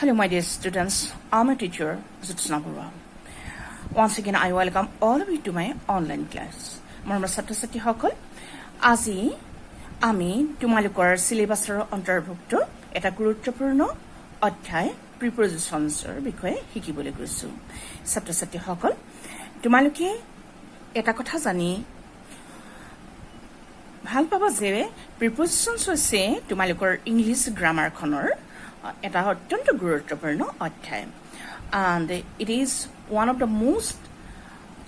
Hello, my dear students. I'm a teacher, Jyotsna Barua. Once again, I welcome all of you to my online class. Mormor ছাত্ৰ-ছাত্ৰী সকল, আজি আমি তোমালোকৰ সিলেবাছৰ অন্তৰ্ভুক্ত এটা গুৰুত্বপূৰ্ণ অধ্যায় প্ৰিপজিশনছৰ বিষয়ে শিকিবলৈ গৈছো। ছাত্ৰ-ছাত্ৰী সকল, তোমালোকে এটা কথা জানি ভাল পাবা যে প্ৰিপজিশনছ হৈছে তোমালোকৰ ইংলিছ গ্ৰামাৰখনৰ এটা অত্যন্ত গুৰুত্বপূৰ্ণ অধ্যায়। And it is one of the most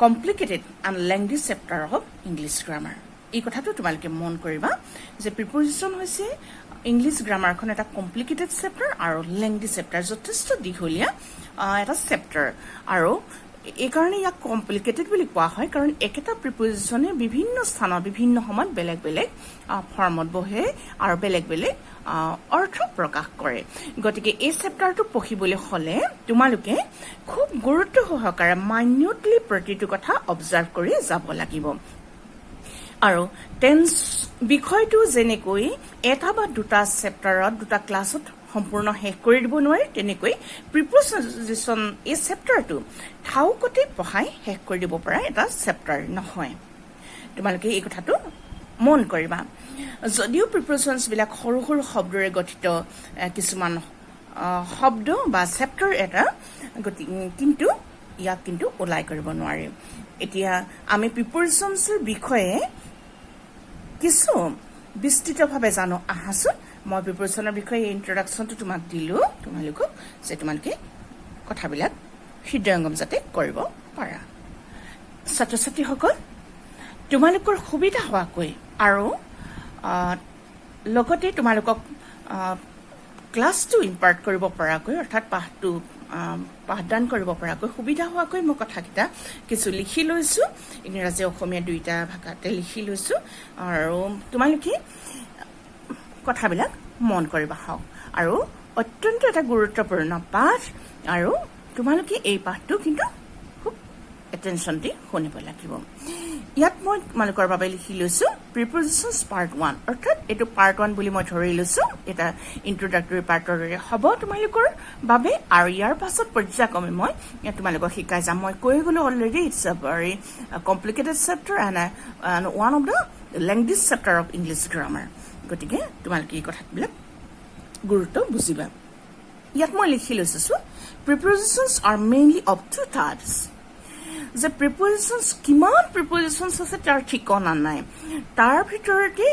complicated and lengthy chapter of English grammar. এই কথাটো তোমালোকে মন কৰিবা যে প্ৰিপজিশন হৈছে ইংলিছ গ্ৰামাৰখন এটা কমপ্লিকেটেড চেপ্টাৰ আৰু লেংদি চেপ্টাৰ, যথেষ্ট দীঘলীয়া এটা চেপ্টাৰ। আৰু এই কাৰণে ইয়াক কমপ্লিকেটেড বুলি কোৱা হয় কাৰণ একেটা প্ৰিপজিশনে বিভিন্ন স্থানত বিভিন্ন সময়ত বেলেগ বেলেগ ফৰ্মত বহে আৰু বেলেগ বেলেগ অৰ্থ প্ৰকাশ কৰে। গতিকে এই চেপ্টাৰটো পঢ়িবলৈ হলে তোমালোকে খুব গুৰুত্ব সহকাৰে মাইনিউটলি প্ৰতিটো কথা অবজাৰ্ভ কৰি যাব লাগিব। আৰু টেন্স বিষয়টো যেনেকৈ এটা বা দুটা চেপ্টাৰত দুটা ক্লাছত সম্পূৰ্ণ শেষ কৰি দিব নোৱাৰি, তেনেকৈ প্ৰিপজিশন এই চেপ্টাৰটো ঠাউকতে পঢ়াই শেষ কৰি দিব পৰা এটা চেপ্টাৰ নহয়। তোমালোকে এই কথাটো মন কৰিবা। যদিও প্ৰিপজিশনছ বিলাক সৰু সৰু শব্দৰে গঠিত কিছুমান শব্দ বা চেপ্টাৰ এটা, কিন্তু ইয়াক কিন্তু ওলাই কৰিব নোৱাৰি। এতিয়া আমি প্ৰিপজিশনছৰ বিষয়ে কিছু বিস্তৃতভাৱে জানো আহাচোন। মই প্ৰিপজিশনৰ বিষয়ে ইন্ট্ৰডাকশ্যনটো তোমাক দিলো তোমালোকক, যে তোমালোকে কথাবিলাক হৃদয়ংগম যাতে কৰিব পাৰা। ছাত্ৰ-ছাত্ৰীসকল, তোমালোকৰ সুবিধা হোৱাকৈ আৰু লগতে তোমালোকক ক্লাছটো ইম্পাৰ্ট কৰিব পৰাকৈ, অৰ্থাৎ পাঠদান কৰিব পৰাকৈ সুবিধা হোৱাকৈ মই কথাকেইটা কিছু লিখি লৈছো। ইংৰাজী অসমীয়া দুইটা ভাষাতে লিখি লৈছো আৰু তোমালোকে কথাবিলাক মন কৰিবা হওক। আৰু অত্যন্ত এটা গুৰুত্বপূৰ্ণ পাঠ, আৰু তোমালোকে এই পাঠটো কিন্তু খুব এটেনশ্যন দি শুনিব লাগিব। ইয়াত মই তোমালোকৰ বাবে লিখি লৈছো প্ৰিপজিশনছ পাৰ্ট 1, অৰ্থাৎ এইটো পাৰ্ট 1 বুলি মই ধৰি লৈছো। এটা ইন্ট্ৰডাক্টৰী পাৰ্টৰ দৰে হ'ব তোমালোকৰ বাবে, আৰু ইয়াৰ পাছত পৰ্যায়ক্ৰমে মই তোমালোকক শিকাই যাম। মই কৈ গলো অলৰেডি ইটছ আ very complicated chapter and one of the language chapter of English grammar. গতিকে তোমালোকে এই কথাবিলাক গুৰুত্ব বুজিবা। ইয়াত মই লিখি লৈছো prepositions are mainly of two types. যে প্ৰিপজিশনছ কিমান প্ৰিপজিশনছ আছে তাৰ ঠিকনা নাই, তাৰ ভিতৰতে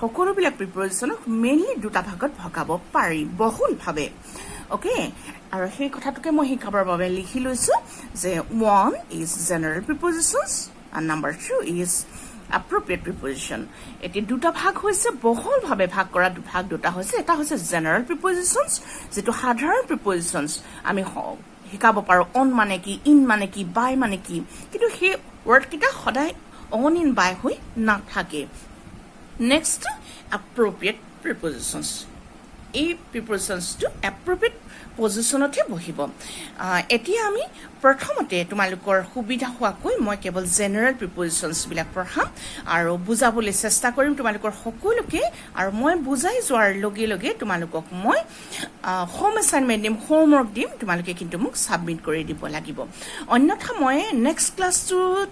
সকলোবিলাক প্ৰিপজিশনক মেইনলি দুটা ভাগত ভগাব পাৰি বহুলভাৱে। অকে, আৰু সেই কথাটোকে মই শিকাবৰ বাবে লিখি লৈছো যে 1 is general prepositions and number 2 is appropriate preposition. এতিয়া দুটা ভাগ হৈছে, বহুলভাৱে ভাগ কৰা ভাগ দুটা হৈছে। এটা হৈছে জেনাৰেল প্ৰিপজিশনছ, যিটো সাধাৰণ প্ৰিপজিশনছ আমি শিকাব পাৰো। অন মানে কি, ইন মানে কি, বাই মানে কি, কিন্তু সেই ৱৰ্ডকেইটা সদায় অন ইন বাই হৈ নাথাকে। Next appropriate prepositions. এই প্ৰিপজিশনছটো এপ্ৰপ্ৰিয়েট পজিশ্যনতহে বহিব। এতিয়া আমি প্ৰথমতে তোমালোকৰ সুবিধা হোৱাকৈ মই কেৱল জেনেৰেল প্ৰিপজিশনছবিলাক পঢ়াম আৰু বুজাবলৈ চেষ্টা কৰিম তোমালোকৰ সকলোকে। আৰু মই বুজাই যোৱাৰ লগে লগে তোমালোকক মই হোম এছাইনমেণ্ট দিম, হোমৱৰ্ক দিম, তোমালোকে কিন্তু মোক ছাবমিট কৰি দিব লাগিব। অন্যথা মই নেক্সট ক্লাছটোত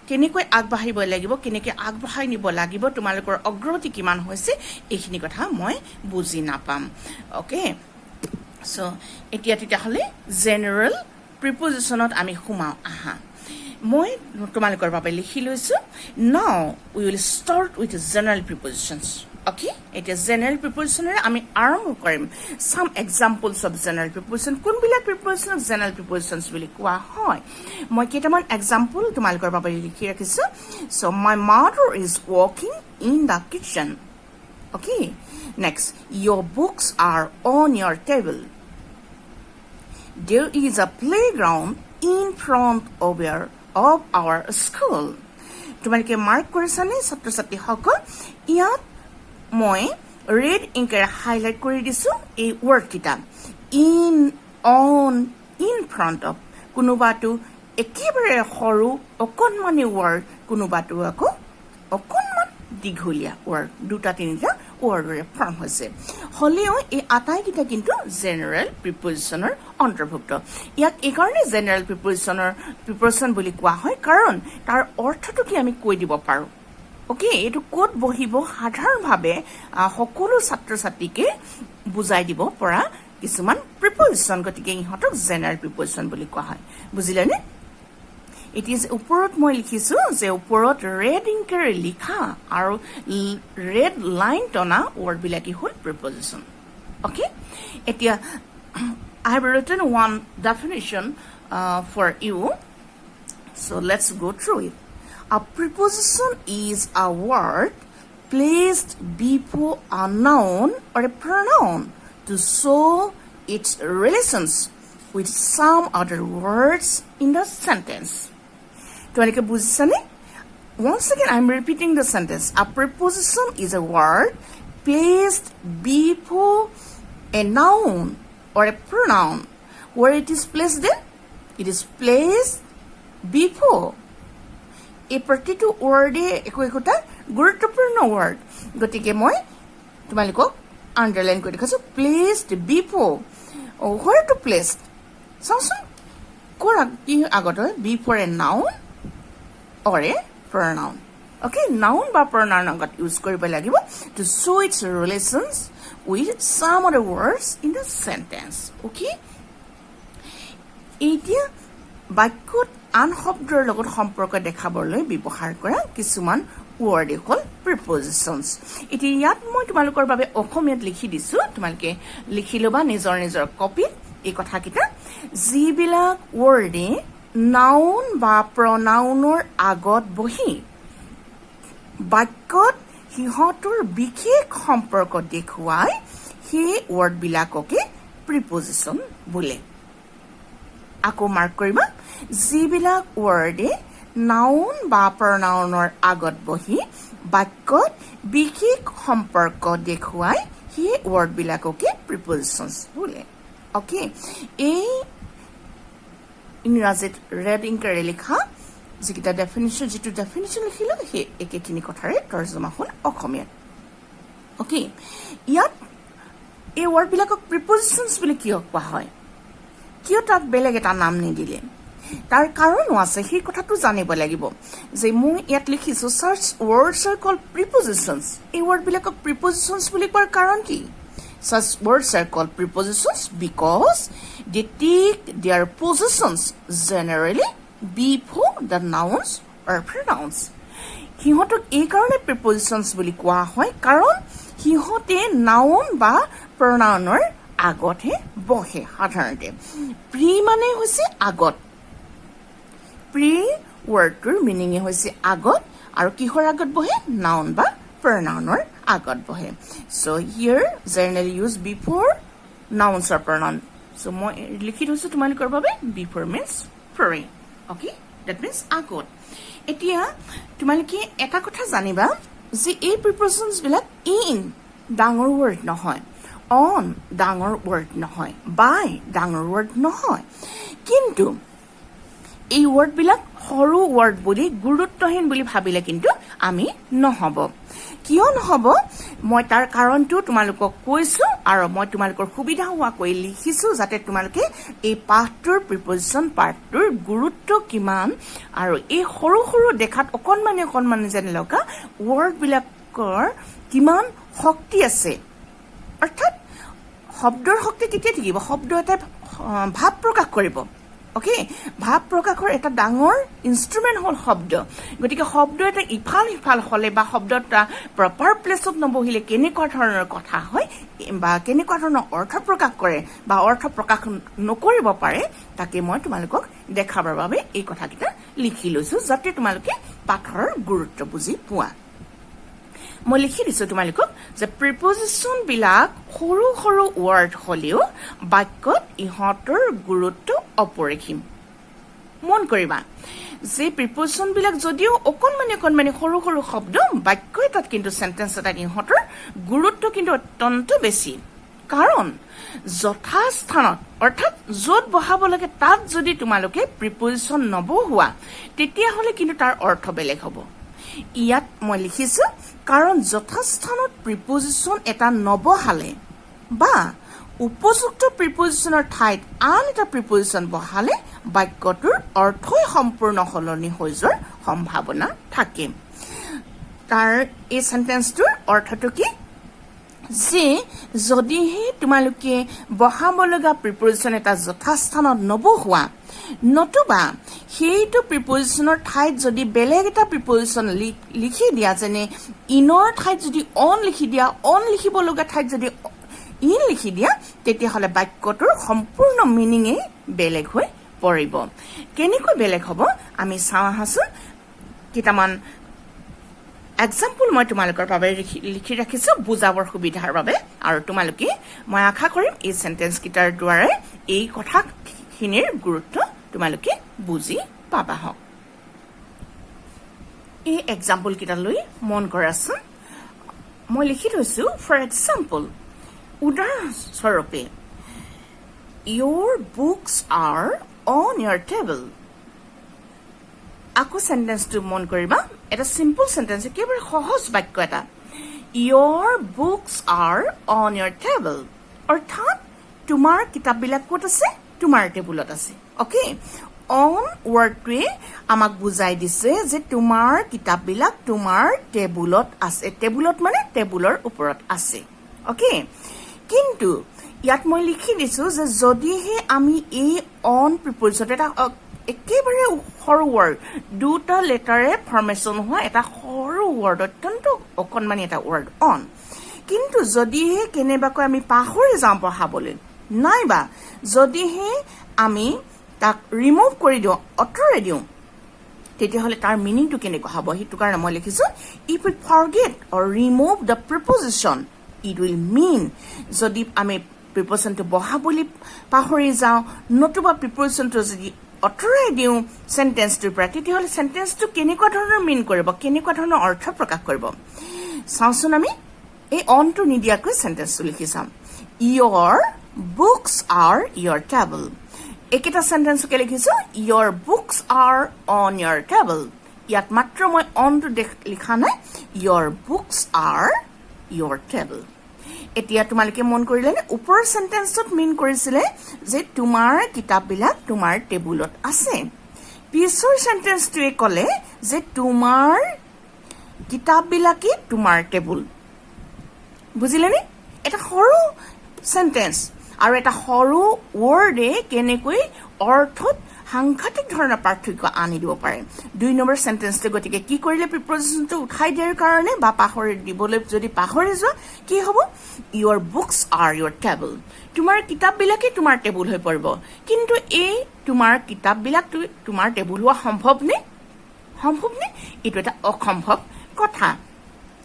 কেনেকৈ আগবাঢ়িব লাগিব, কেনেকৈ আগবঢ়াই নিব লাগিব, তোমালোকৰ অগ্ৰগতি কিমান হৈছে, এইখিনি কথা মই বুজি নাপাম। অ'কে, চ' এতিয়া তেতিয়াহ'লে জেনেৰেল প্ৰিপজিশনত আমি সোমাওঁ আহা। মই তোমালোকৰ বাবে লিখি লৈছো now we will start with general prepositions. Okay, এতিয়া জেনেৰেল প্ৰিপজিশনেৰে আমি আৰম্ভ কৰিম। চাম এক্সাম্পলছ অফ জেনেৰেল প্ৰিপজিশন। কোনবিলাক প্ৰিপজিশনক জেনেৰেল প্ৰিপজিশনছ বুলি কোৱা হয়, মই কেইটামান এক্সাম্পল তোমালোকৰ বাবে লিখি ৰাখিছো। So' my mother is working in the kitchen. Okay, next your books are on your table. There is a playground in front of our school. তোমালোকে মাৰ্ক কৰিছানে ছাত্ৰ-ছাত্ৰীসকল? ইয়াত মই ৰেড ইংকেৰে হাইলাইট কৰি দিছো এই ৱৰ্ডকেইটা। In, on, in front of. কোনোবাটো একেবাৰে সৰু অকণমানি ৱৰ্ড, কোনোবাটো আকৌ অকণমান দীঘলীয়া ৱৰ্ড, দুটা তিনিটা ৱৰ্ডৰে ফৰ্ম হৈছে হলেও এই আটাইকেইটা কিন্তু জেনেৰেল প্ৰিপজিচনৰ অন্তৰ্ভুক্ত ইয়াক এইকাৰণে জেনেৰেল প্ৰিপজিচন বুলি কোৱা হয় কাৰণ তাৰ অৰ্থটো কি আমি কৈ দিব পাৰো ওকে এইটো ক'ত বহিব সাধাৰণভাৱে সকলো ছাত্ৰ ছাত্ৰীকে বুজাই দিব পৰা কিছুমান প্ৰিপজিচন গতিকে ইহঁতক জেনেৰেল প্ৰিপজিচন বুলি কোৱা হয় বুজিলেনে It is ওপৰত মই লিখিছো যে ওপৰত ৰেড ইংকেৰে লিখা আৰু ৰেড লাইন টনা ৱৰ্ড বিলাকি হ'ল প্ৰিপজিচন ওকে এতিয়া I have written one definition for you so let's go through it A preposition is a word placed before a noun or a pronoun to show its relations with some other words in the sentence. তোমালোকে বুজিছানে? Once again, I'm repeating the sentence. A preposition is a word placed before a noun or a pronoun. Where it is placed then? It is placed before. এই প্ৰতিটো ৱৰ্ডে একোটা গুৰুত্বপূৰ্ণ word গতিকে মই তোমালোকক underline কৰি দেখাইছো placed before where to place চাওচোন কৰ কি আগত হয় before a noun or a pronoun okay noun বা pronoun আগত ইউজ কৰিব লাগিব to show its relations with some other words in the sentence okay এতিয়া বাক্যত আন শব্দৰ লগত সম্পৰ্ক দেখাবলৈ ব্যৱহাৰ কৰা কিছুমান ৱৰ্ড হ'ল প্ৰিপজিচনছ এতিয়া ইয়াত মই তোমালোকৰ বাবে অসমীয়াত লিখি দিছো তোমালোকে লিখি লবা নিজৰ নিজৰ কপিত এই কথাকিটা যিবিলাক ৱৰ্ডে নাউন বা প্ৰনাউনৰ আগত বহি বাক্যত সিহঁতৰ বিশেষ সম্পৰ্ক দেখুৱাই সেই ৱৰ্ডবিলাককে প্ৰিপজিচন বোলে আকৌ মাৰ্ক কৰিবা যিবিলাক ৱৰ্ডে নাউন বা প্ৰনাউনৰ আগত বহি বাক্যত বিশেষ সম্পৰ্ক দেখুৱাই সেই ৱৰ্ডবিলাককে প্ৰিপজিচনছ বোলে অকে এই ইংৰাজীত ৰেড ইংকেৰে লিখা যিকেইটা ডেফিনিশ্যন যিটো ডেফিনিশ্যন লিখিলো সেই একেখিনি কথাৰে তৰ্জমা হ'ল অসমীয়াত অকে ইয়াত এই ৱৰ্ডবিলাকক প্ৰিপজিচনছ বুলি কিয় কোৱা হয় কিয় তাক বেলেগ এটা নাম নিদিলে তাৰ কাৰণো আছে সেই কথাটো জানিব লাগিব যে মই ইয়াত লিখিছো সাৰ্চ ৱৰ্ডছ আৰ কল্ড প্ৰিপজিচনছ এই ৱৰ্ডবিলাকক প্ৰিপজিচনছ বুলি কোৱাৰ কাৰণ কি Such words are called prepositions because they take their positions generally before the nouns or pronouns. সিহঁতক এই কাৰণে prepositions বুলি কোৱা হয় কাৰণ সিহঁতে noun বা pronounৰ আগতহে বহে সাধাৰণতে প্ৰি মানে হৈছে আগত প্ৰি ৱৰ্ডটোৰ মিনিং হৈছে আগত আৰু কিহৰ আগত বহে noun বা pronounৰ আগত বহে so here generally used before nouns or pronoun so মই লিখি থৈছো তোমালোকৰ বাবে before means pre okay that means আগত এতিয়া তোমালোকে এটা কথা জানিবা যে এই prepositions বিলাক in ডাঙৰ word নহয় on ডাঙৰ word নহয় by ডাঙৰ word নহয় কিন্তু এই word বিলাক সৰু word বুলি গুৰুত্বহীন বুলি ভাবিলে কিন্তু আমি নহব কিয় নহব মই তাৰ কাৰণটো তোমালোকক কৈছো আৰু মই তোমালোকৰ সুবিধা হোৱা কৈ লিখিছো যাতে তোমালোকে এই পাঠটোৰ প্ৰিপজিচন পাঠটোৰ গুৰুত্ব কিমান আৰু এই সৰু সৰু দেখাত অকনমানি যেন লগা ৱৰ্ড বিলাকৰ কিমান শক্তি আছে অৰ্থাৎ শব্দৰ শক্তি কেতিয়া থাকিব শব্দ এটা ভাৱ প্ৰকাশ কৰিব Okay, ভাৱ প্ৰকাশৰ এটা ডাঙৰ ইনস্ট্ৰুমেন্ট হ'ল শব্দ গতিকে শব্দ এটা ইফাল হলে বা শব্দটা প্ৰপাৰ প্লেছত নবহিলে কেনেকুৱা ধৰণৰ কথা হয় বা কেনেকুৱা ধৰণৰ অৰ্থ প্ৰকাশ কৰে বা অৰ্থ প্ৰকাশ নকৰিব পাৰে তাকে মই তোমালোকক দেখাবৰ বাবে এই কথাকিটা লিখি লৈছো যাতে তোমালোকে পাঠৰ গুৰুত্ব বুজি পোৱা মই লিখি দিছো তোমালোকক যে প্ৰিপজিচন বিলাক সৰু সৰু ৱৰ্ড হলেও বাক্যত ইহঁতৰ গুৰুত্ব অপৰিসীম মন কৰিবা যে প্ৰিপজিচন বিলাক যদিও অকনমানি সৰু সৰু শব্দ বাক্য এটাত কিন্তু সেন্টেন্স এটাত ইহঁতৰ গুৰুত্ব কিন্তু অত্যন্ত বেছি কাৰণ যথাস্থানত অৰ্থাৎ য'ত বহাব লাগে তাত যদি তোমালোকে প্ৰিপজিচন নবহুৱা তেতিয়া হলে কিন্তু তাৰ অৰ্থ বেলেগ হ'ব ইয়াত মই লিখিছো কাৰণ যথাস্থানত প্ৰিপজিশ্যন এটা নবহালে বা উপযুক্ত প্ৰিপজিশ্যনৰ ঠাইত আন এটা প্ৰিপজিশ্যন বহালে বাক্যটোৰ অৰ্থই সম্পূৰ্ণ সলনি হৈ যোৱাৰ সম্ভাৱনা থাকে তাৰ এই সেন্টেন্সটোৰ অৰ্থটো কি যে যদিহে তোমালোকে বহাব লগা প্ৰিপজিশ্যন এটা যথাস্থানত নবহোৱা নতুবা সেইটো প্ৰিপজিশ্যনৰ ঠাইত যদি বেলেগ এটা প্ৰিপজিশ্যন লিখি দিয়া যেনে ইনৰ ঠাইত যদি অন লিখি দিয়া অন লিখিব লগা ঠাইত যদি ইন লিখি দিয়া তেতিয়াহ'লে বাক্যটোৰ সম্পূৰ্ণ মিনিঙেই বেলেগ হৈ পৰিব কেনেকৈ বেলেগ হ'ব আমি চাওঁ আহাচোন কেইটামান এক্সাম্পল মই তোমালোকৰ বাবে লিখি ৰাখিছো বুজাবৰ সুবিধাৰ বাবে আৰু তোমালোকে মই আশা কৰিম এই সেন্টেন্স কেইটাৰ দ্বাৰাই এই কথাখিনিৰ গুৰুত্ব তোমালোকে বুজি পাবা হওক এই এক্সাম্পল কেইটালৈ মন কৰাচোন মই লিখি থৈছো ফৰ এক্সাম্পল উদাহৰণস্বৰূপে your books are on your table আকৌ সেন্টেন্সটো মন কৰিবা এটা সিম্পল সেন্টেন্স একেবাৰে সহজ বাক্য এটা your books are on your table অৰ্থাৎ তোমাৰ কিতাপবিলাক ক'ত আছে তোমাৰ টেবুলত আছে ওকে অন ওয়াৰ্ডটোৱে আমাক বুজাই দিছে যে তোমাৰ কিতাপবিলাক তোমাৰ টেবুলত আছে টেবুলত মানে টেবুলৰ ওপৰত আছে ওকে কিন্তু ইয়াত মই লিখি দিছো যে যদিহে আমি এই অন প্ৰিপজিশ্যন এটা একেবাৰে সৰু ৱৰ্ড দুটা লেটাৰে ফৰ্মেশ্যন হোৱা এটা সৰু ৱৰ্ড অত্যন্ত অকণমানি এটা ৱৰ্ড অন কিন্তু যদিহে কেনেবাকৈ আমি পাহৰি যাওঁ পঢ়াবলৈ নাইবা যদিহে আমি তাক ৰিমুভ কৰি দিওঁ আঁতৰাই দিওঁ তেতিয়াহ'লে তাৰ মিনিংটো কেনেকুৱা হ'ব সেইটো কাৰণে মই লিখিছো if we forget or remove the preposition it will mean যদি আমি প্ৰিপজিশ্যনটো বহাবলৈ পাহৰি যাওঁ নতুবা প্ৰিপজিশ্যনটো যদি আঁতৰাই দিওঁ সেন্টেন্সটোৰ পৰা তেতিয়াহ'লে সেন্টেন্সটো কেনেকুৱা ধৰণৰ মিন কৰিব কেনেকুৱা ধৰণৰ অৰ্থ প্ৰকাশ কৰিব চাওঁচোন আমি এই অনটো নিদিয়াকৈ সেন্টেন্সটো লিখি চাম your books are your table একেটা সেন্টেন্সকে লিখিছো your books are on your table ইয়াত মাত্ৰ মই অনটো লিখা নাই your books are your table এতিয়া তোমালোকে মন কৰিলে ওপৰৰ সেন্টেন্সত মিন কৰিছিলে যে তোমাৰ কিতাপবিলাক তোমাৰ টেবুলত আছে পিছৰ সেন্টেন্সটোৱে ক'লে যে তোমাৰ কিতাপবিলাকি তোমাৰ টেবুল বুজিলেনে এটা সৰু সেন্টেন্স আৰু এটা সৰু ৱৰ্ডে কেনেকৈ অৰ্থত সাংঘাতিক ধৰণৰ পাৰ্থক্য আনি দিব পাৰে দুই নম্বৰ সেন্টেন্সটো গতিকে কি কৰিলে প্ৰিপজিশ্যনটো উঠাই দিয়াৰ কাৰণে বা পাহৰি দিবলৈ যদি পাহৰি যোৱা কি হ'ব your books are your table তোমাৰ কিতাপবিলাকে তোমাৰ টেবুল হৈ পৰিব কিন্তু এই তোমাৰ কিতাপবিলাক তোমাৰ টেবুল হোৱা সম্ভৱনে এইটো এটা অসম্ভৱ কথা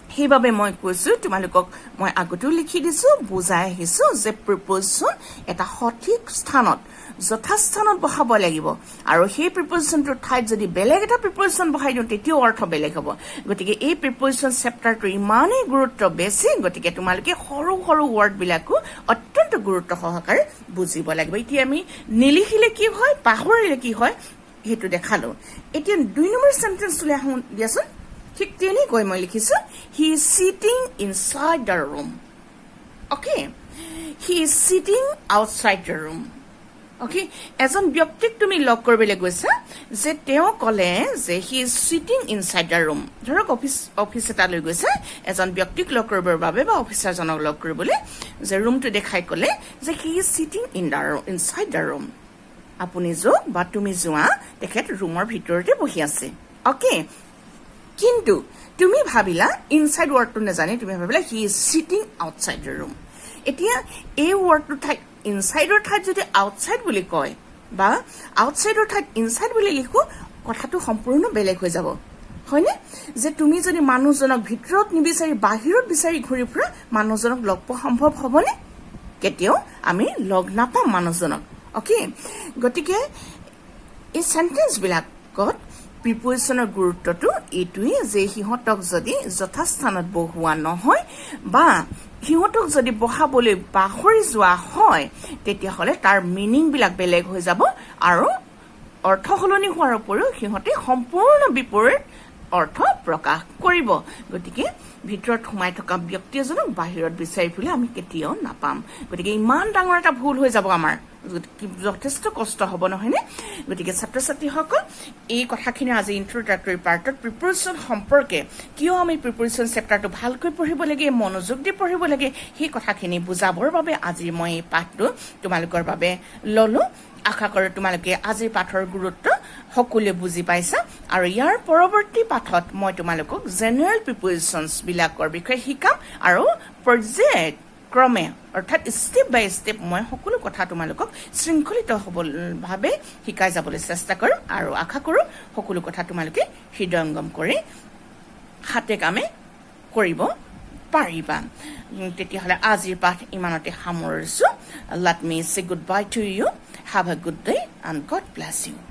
সেইবাবে মই কৈছো তোমালোকক মই আগতেও লিখি দিছো বুজাই আহিছো যে প্ৰিপজিশ্যন এটা সঠিক স্থানত যথাস্থানত বহাব লাগিব আৰু সেই প্ৰিপজিশ্যনটোৰ ঠাইত যদি বেলেগ এটা প্ৰিপজিশ্যন বহাই দিওঁ তেতিয়াও অৰ্থ বেলেগ হ'ব গতিকে এই প্ৰিপজিশ্যন চেপ্টাৰটো ইমানেই গুৰুত্ব বেছি গতিকে তোমালোকে সৰু সৰু ৱৰ্ডবিলাকো অত্যন্ত গুৰুত্ব সহকাৰে বুজিব লাগিব এতিয়া আমি নিলিখিলে কি হয় পাহৰিলে কি হয় সেইটো দেখালো এতিয়া দুই নম্বৰ সেন্টেন্সটোলৈ আহোঁ দিয়াচোন ঠিক তেনেকৈ মই লিখিছো হি is cheating inside the room okay he is sitting outside the room okay এজন ব্যক্তিক তুমি লগ কৰিবলৈ গৈছা যে তেওঁ ক'লে যে হি is cheating inside the room ধৰক অফিচ এটালৈ গৈছে এজন ব্যক্তিক লগ কৰিবৰ বাবে বা অফিচাৰজনক লগ কৰিবলৈ যে ৰুমটো দেখাই ক'লে যে হি is cheating inside the room আপুনি যোৱা বা তুমি যোৱা তেখেত ৰুমৰ ভিতৰতে বহি আছে অকে কিন্তু তুমি ভাবিলা ইনচাইড ৱৰ্ডটো নাজানি তুমি ভাবিলা he is sitting outside the room এতিয়া এই ৱৰ্ডটো ঠাইত ইনচাইডৰ ঠাইত যদি আউটচাইড বুলি কয় বা আউটচাইডৰ ঠাইত ইনচাইড বুলি লিখো কথাটো সম্পূৰ্ণ বেলেগ হৈ যাব হয়নে যে তুমি যদি মানুহজনক ভিতৰত নিবিচাৰি বাহিৰত বিচাৰি ঘূৰি ফুৰা মানুহজনক লগ পোৱা সম্ভৱ হ'বনে কেতিয়াও আমি লগ নাপাম মানুহজনক অকে গতিকে এই সেন্টেন্সবিলাকত প্ৰিপজিশ্যনৰ গুৰুত্বটো এইটোৱে যে সিহঁতক যদি যথাস্থানত বহোৱা নহয় বা সিহঁতক যদি বহাবলৈ পাহৰি যোৱা হয় তেতিয়াহ'লে তাৰ মিনিংবিলাক বেলেগ হৈ যাব আৰু অৰ্থ সলনি হোৱাৰ উপৰিও সিহঁতে সম্পূৰ্ণ বিপৰীত অৰ্থ প্ৰকাশ কৰিব গতিকে ভিতৰত সোমাই থকা ব্যক্তি এজনক বাহিৰত বিচাৰি ফুৰিলে আমি কেতিয়াও নাপাম গতিকে ইমান ডাঙৰ এটা ভুল হৈ যাব আমাৰ যথেষ্ট কষ্ট হ'ব নহয়নে গতিকে ছাত্ৰ ছাত্ৰীসকল এই কথাখিনি আজি ইন্ট্ৰডাক্টৰী পাৰ্টত প্ৰিপাৰেচন সম্পৰ্কে কিয় আমি প্ৰিপাৰেচন চেপ্টাৰটো ভালকৈ পঢ়িব লাগে মনোযোগ দি পঢ়িব লাগে সেই কথাখিনি বুজাবৰ বাবে আজি মই এই পাঠটো তোমালোকৰ বাবে ললো আশা কৰোঁ তোমালোকে আজিৰ পাঠৰ গুৰুত্ব সকলোৱে বুজি পাইছা আৰু ইয়াৰ পৰৱৰ্তী পাঠত মই তোমালোকক জেনেৰেল প্ৰিপাৰেচনছ বিলাকৰ বিষয়ে শিকাম আৰু পৰ্যায়ক্ৰমে অৰ্থাৎ ষ্টেপ বাই ষ্টেপ মই সকলো কথা তোমালোকক শৃংখলিতভাৱে শিকাই যাবলৈ চেষ্টা কৰিম আৰু আশা কৰোঁ সকলো কথা তোমালোকে হৃদয়ংগম কৰি হাতে কামে কৰিব পাৰিবা তেতিয়াহ'লে আজিৰ পাঠ ইমানতে সামৰিছোঁ let me say goodbye to you have a good day and God bless you